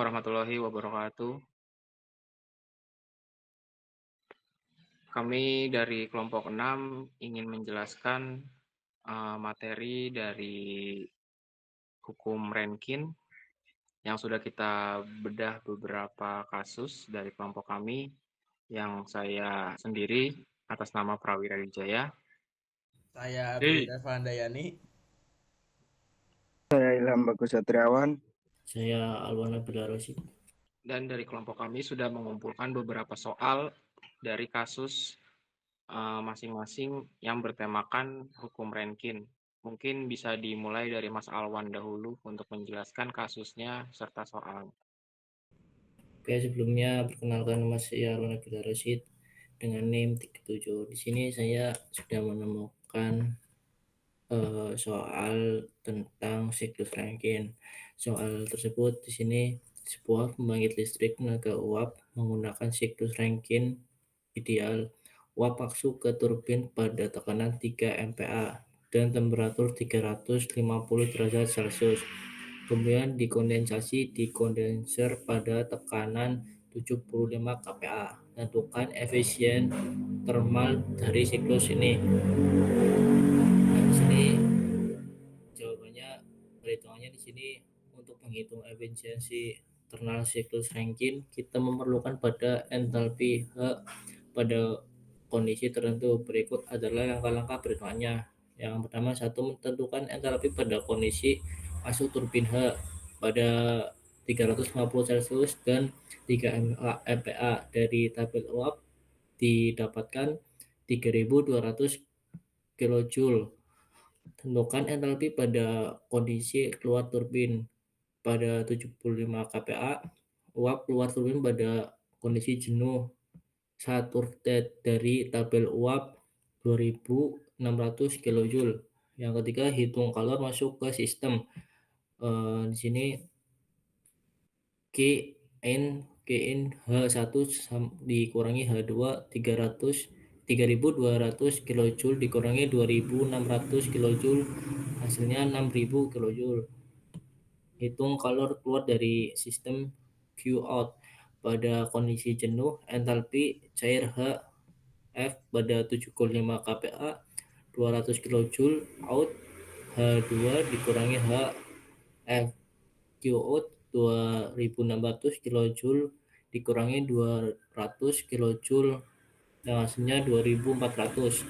warahmatullahi wabarakatuh. Kami dari kelompok 6 ingin menjelaskan materi dari hukum Rankin yang sudah kita bedah beberapa kasus dari kelompok kami, yang saya sendiri atas nama Prawira Wijaya. Saya Abdi Devandayani. Saya Ilham Bagus Satriawan. Saya Alwana Bilarosi. Dan dari kelompok kami sudah mengumpulkan beberapa soal dari kasus masing-masing yang bertemakan hukum Rankin. Mungkin bisa dimulai dari Mas Alwan dahulu untuk menjelaskan kasusnya serta soalnya. Oke, sebelumnya perkenalkan nama saya Alwana Bilarosi dengan NIM 37. Di sini saya sudah menemukan soal tentang siklus Rankine. Soal tersebut di sini sebuah pembangkit listrik tenaga uap menggunakan siklus Rankine ideal. Uap masuk ke turbin pada tekanan 3 MPa dan temperatur 350 derajat Celcius. Kemudian dikondensasi di kondenser pada tekanan 75 kPa. Tentukan efisien termal dari siklus ini. Nah, di sini jawabannya, perhitungannya di sini untuk menghitung efisiensi thermal siklus Rankine, kita memerlukan pada entalpi H pada kondisi tertentu. Berikut adalah langkah-langkah perhitungannya. Yang pertama, satu, menentukan entalpi pada kondisi masuk turbin H pada 350 Celcius dan 3 MPa. Dari tabel uap didapatkan 3200 kJ. Tentukan entalpi pada kondisi keluar turbin pada 75 kPa. Uap keluar turbin pada kondisi jenuh saat turdet dari tabel uap 2600 kJ. Yang ketiga, hitung kalor masuk ke sistem. Di sini Kn H1 dikurangi H2 3200 kJ dikurangi 2600 kJ, hasilnya 6000 kJ. Hitung kalor keluar dari sistem Q out pada kondisi jenuh. Entalpi cair HF pada 75 kPa 200 kJ out, H2 dikurangi HF Q out 2600 kJ dikurangi 200 kJ, dan hasilnya 2400.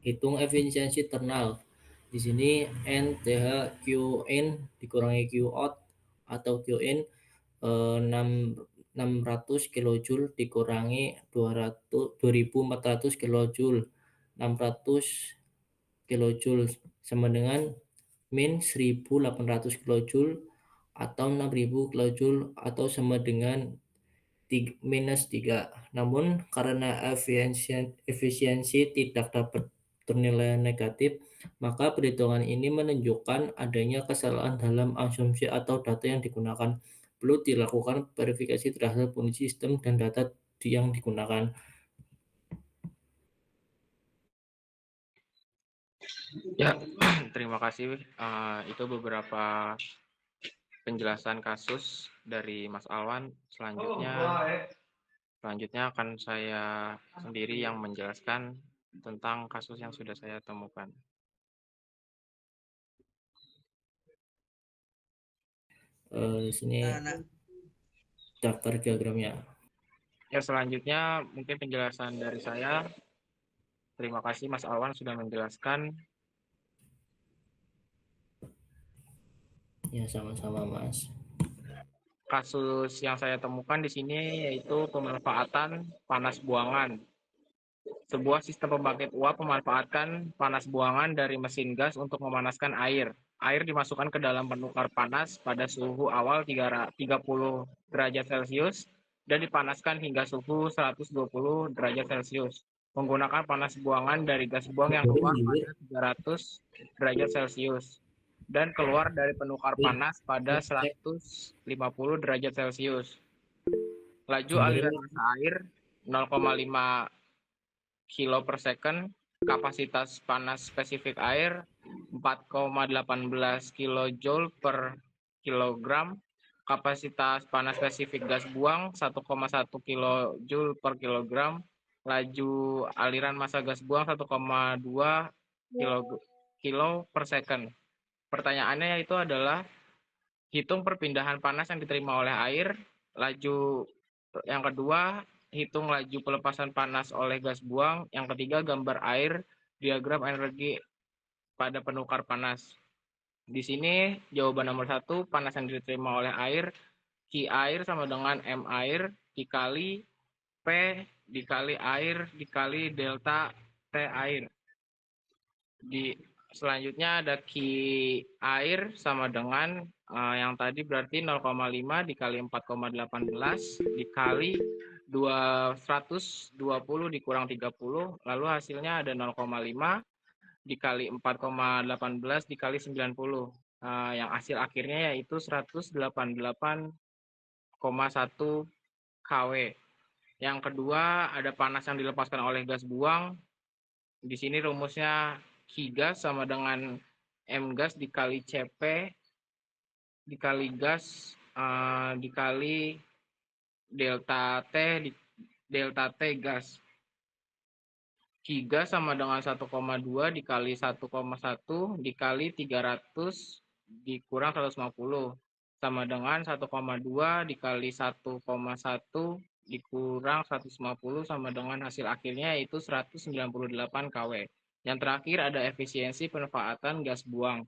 Hitung efisiensi thermal. Di sini NTH-QN dikurangi Qout atau QN 600 kJ dikurangi 2400 kJ. 600 kJ sama dengan min 1800 kJ atau 6000 kJ atau sama dengan minus 3. Namun karena efisiensi tidak dapat ternilai negatif, maka perhitungan ini menunjukkan adanya kesalahan dalam asumsi atau data yang digunakan. Perlu dilakukan verifikasi terhadap kondisi sistem dan data yang digunakan. Ya, terima kasih. Itu beberapa penjelasan kasus dari Mas Alwan. Selanjutnya akan saya sendiri yang menjelaskan tentang kasus yang sudah saya temukan. Di sini daftar diagramnya. Ya, selanjutnya mungkin penjelasan dari saya. Terima kasih Mas Alwan sudah menjelaskan. Ya, sama-sama Mas. Kasus yang saya temukan di sini yaitu pemanfaatan panas buangan. Sebuah sistem pembangkit uap memanfaatkan panas buangan dari mesin gas untuk memanaskan air. Air dimasukkan ke dalam penukar panas pada suhu awal 30 derajat Celcius dan dipanaskan hingga suhu 120 derajat Celcius. Menggunakan panas buangan dari gas buang yang keluar pada 300 derajat Celcius dan keluar dari penukar panas pada 150 derajat Celcius. Laju aliran massa air 0,5 kilo per second, kapasitas panas spesifik air 4,18 kJ per kilogram, kapasitas panas spesifik gas buang 1,1 kJ per kilogram, laju aliran massa gas buang 1,2 kilo per second. Pertanyaannya itu adalah hitung perpindahan panas yang diterima oleh air. Laju yang kedua, hitung laju pelepasan panas oleh gas buang. Yang ketiga, gambar air, diagram energi pada penukar panas. Di sini jawaban nomor 1, panas yang diterima oleh air, Q air sama dengan M air dikali P dikali air dikali delta T air. Selanjutnya ada Q air sama dengan yang tadi berarti 0,5 dikali 4,18 dikali 120 dikurang 30, lalu hasilnya ada 0,5 dikali 4,18 dikali 90. Yang hasil akhirnya yaitu 188,1 kW. Yang kedua ada panas yang dilepaskan oleh gas buang. Di sini rumusnya Q gas sama dengan M gas dikali Cp dikali gas dikali delta T gas. Q gas sama dengan 1,2 dikali 1,1 dikali 300 dikurang 150 sama dengan 1,2 dikali 1,1 dikurang 150 sama dengan hasil akhirnya yaitu 198 kW. Yang terakhir ada efisiensi pemanfaatan gas buang.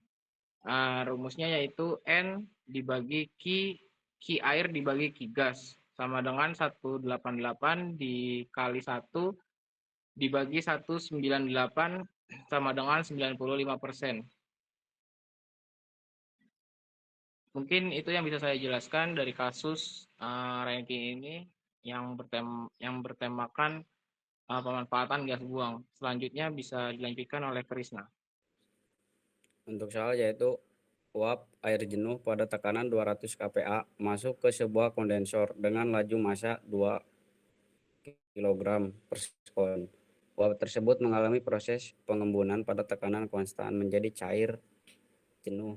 Rumusnya yaitu N dibagi Q air dibagi Q gas sama dengan 188 dikali 1 dibagi 198 sama dengan 95%. Mungkin itu yang bisa saya jelaskan dari kasus ranking ini yang bertemakan pemanfaatan gas buang. Selanjutnya bisa dilanjutkan oleh Krisna. Untuk soal yaitu uap air jenuh pada tekanan 200 kPa masuk ke sebuah kondensor dengan laju massa 2 kg per sekon. Uap tersebut mengalami proses pengembunan pada tekanan konstan menjadi cair jenuh.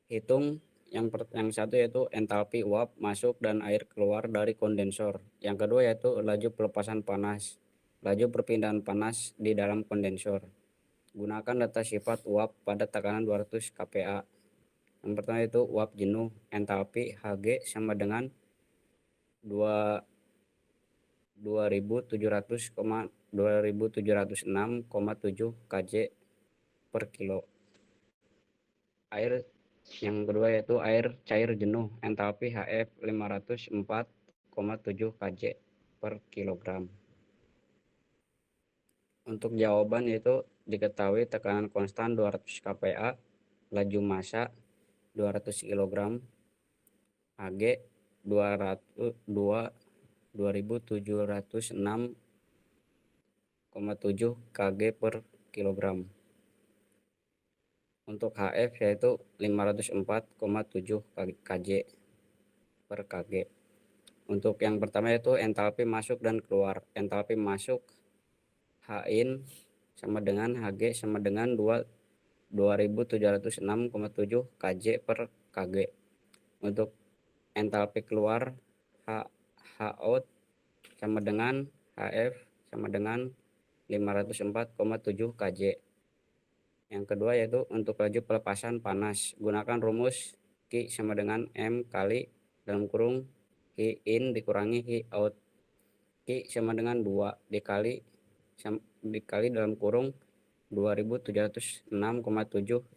Hitung yang satu yaitu entalpi uap masuk dan air keluar dari kondensor. Yang kedua yaitu laju pelepasan panas, laju perpindahan panas di dalam kondensor. Gunakan data sifat uap pada tekanan 200 kPa. Yang pertama itu uap jenuh, entalpi Hg sama dengan 2706,7 kJ per kilo. Air yang kedua yaitu air cair jenuh, entalpi Hf 504,7 kJ per kilogram. Untuk jawaban yaitu diketahui tekanan konstan 200 kPa, laju massa 200 kg, Hg 2706,7 kg per kilogram. Untuk Hf yaitu 504,7 kJ per kg. Untuk yang pertama yaitu entalpi masuk dan keluar. Entalpi masuk Hin sama dengan Hg sama dengan 2706,7 kJ per kg. Untuk entalpi keluar Hout sama dengan Hf sama dengan 504,7 kJ. Yang kedua yaitu untuk laju pelepasan panas, gunakan rumus Q sama dengan M kali dalam kurung Q in dikurangi Q out. Q sama dengan 2 dikali dalam kurung 2706,7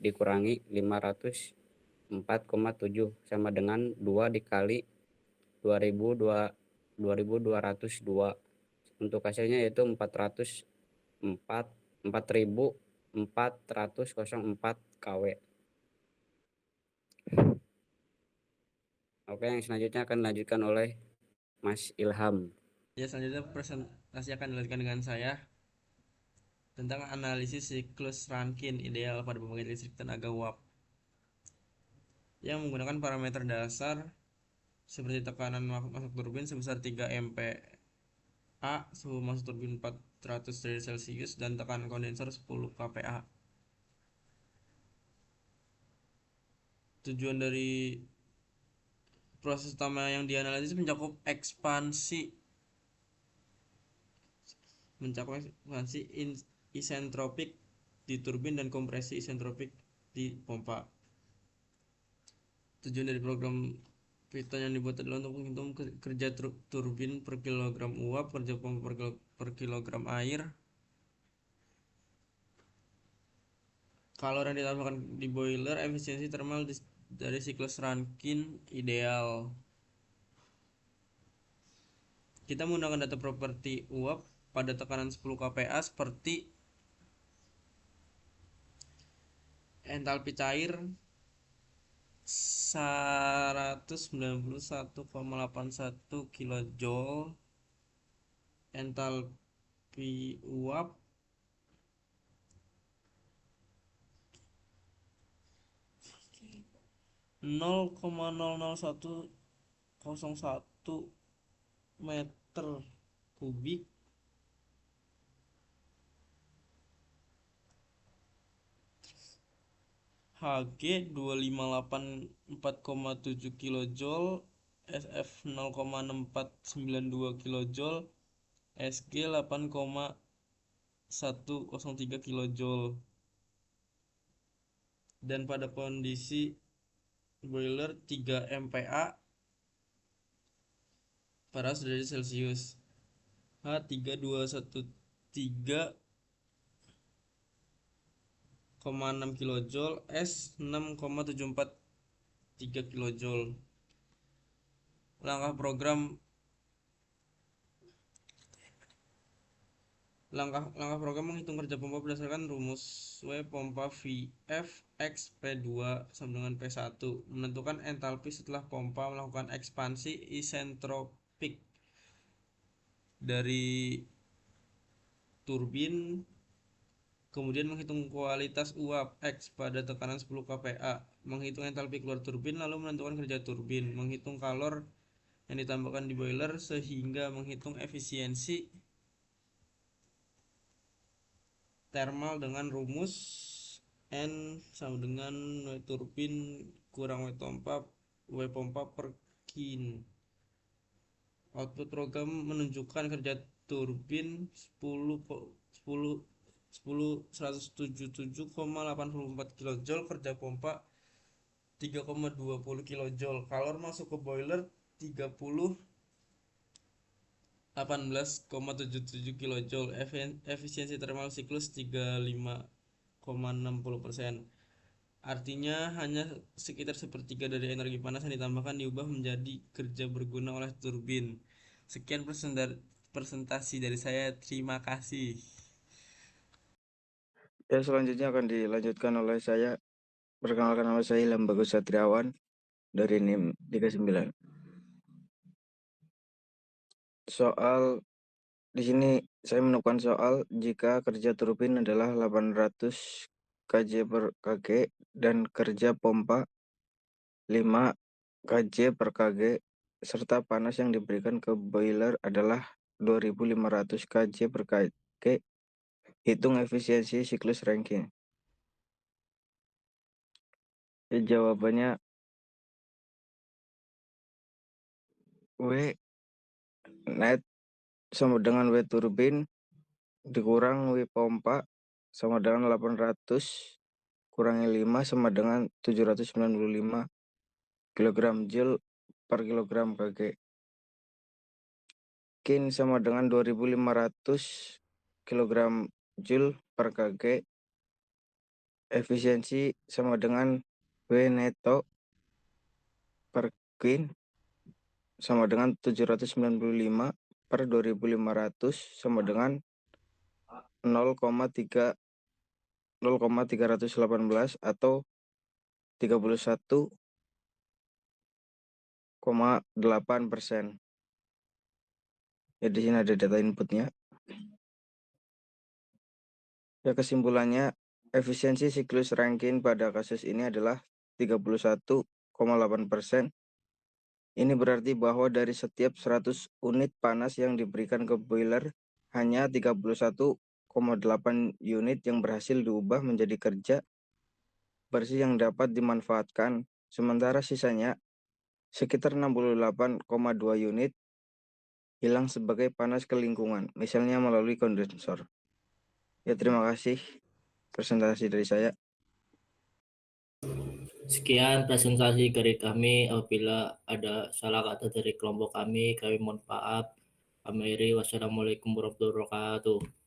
dikurangi 504,7 sama dengan 2 dikali 2202. Untuk hasilnya yaitu 4.404 kW. Oke, yang selanjutnya akan dilanjutkan oleh Mas Ilham. Ya, selanjutnya presentasi akan dilanjutkan dengan saya tentang analisis siklus Rankine ideal pada pembangkit listrik tenaga uap yang menggunakan parameter dasar seperti tekanan masuk turbin sebesar 3 MPa, suhu masuk turbin 400 derajat Celcius, dan tekanan kondensor 10 kPa. Tujuan dari proses utama yang dianalisis mencakup ekspansi isentropik di turbin dan kompresi isentropik di pompa. Tujuan dari program Python yang dibuat adalah untuk menghitung kerja turbin per kilogram uap, kerja pompa per kilogram air, kalor yang ditambahkan di boiler, efisiensi thermal dari siklus Rankine ideal. Kita menggunakan data properti uap pada tekanan 10 kPa seperti entalpi cair 191,81 kJ, entalpi uap 0,00101 meter kubik, Hg 2584,7 kJ, SF 0,6492 kJ, Sg 8,103 kJ. Dan pada kondisi boiler 3 MPa pada derajat Celcius, H3213,6 kJ, S 6,743 kJ. Langkah program menghitung kerja pompa berdasarkan rumus W pompa VF X P2 sama dengan P1. Menentukan entalpi setelah pompa melakukan ekspansi isentropik dari turbin. Kemudian menghitung kualitas uap X pada tekanan 10 kPa, menghitung entalpi keluar turbin, lalu menentukan kerja turbin, menghitung kalor yang ditambahkan di boiler, sehingga menghitung efisiensi thermal dengan rumus N sama dengan W turbin kurang W pompa per kin. Output program menunjukkan kerja turbin 177,84 kJ, kerja pompa 3,20 kJ, kalor masuk ke boiler 18,77 kJ, efisiensi thermal siklus 35,60%. Artinya hanya sekitar sepertiga dari energi panas yang ditambahkan diubah menjadi kerja berguna oleh turbin. Sekian presentasi dari saya, terima kasih. Ya, selanjutnya akan dilanjutkan oleh saya. Perkenalkan, nama saya Ilham Bagus Satriawan dari NIM 39. Soal di sini saya menemukan soal jika kerja turbin adalah 800 kJ per kg dan kerja pompa 5 kJ per kg serta panas yang diberikan ke boiler adalah 2500 kJ per kg. Hitung efisiensi siklus Rankine. Jawabannya W net sama dengan W turbin dikurang W pompa sama dengan 800 kurangi 5 sama dengan 795 kg Joule per kilogram kg. Kin sama dengan 2500 kg Joule per kg. Efisiensi sama dengan W neto per kin sama dengan 795 per 2500 sama dengan 0,318 atau 31,8%. Ya, di sini ada data inputnya. Ya, kesimpulannya efisiensi siklus Rankine pada kasus ini adalah 31,8%. Ini berarti bahwa dari setiap 100 unit panas yang diberikan ke boiler, hanya 31,8 unit yang berhasil diubah menjadi kerja bersih yang dapat dimanfaatkan, sementara sisanya sekitar 68,2 unit hilang sebagai panas ke lingkungan, misalnya melalui kondensor. Ya, terima kasih presentasi dari saya. Sekian presentasi dari kami. Apabila ada salah kata dari kelompok kami mohon maaf. Kami akhiri. Wassalamualaikum warahmatullahi wabarakatuh.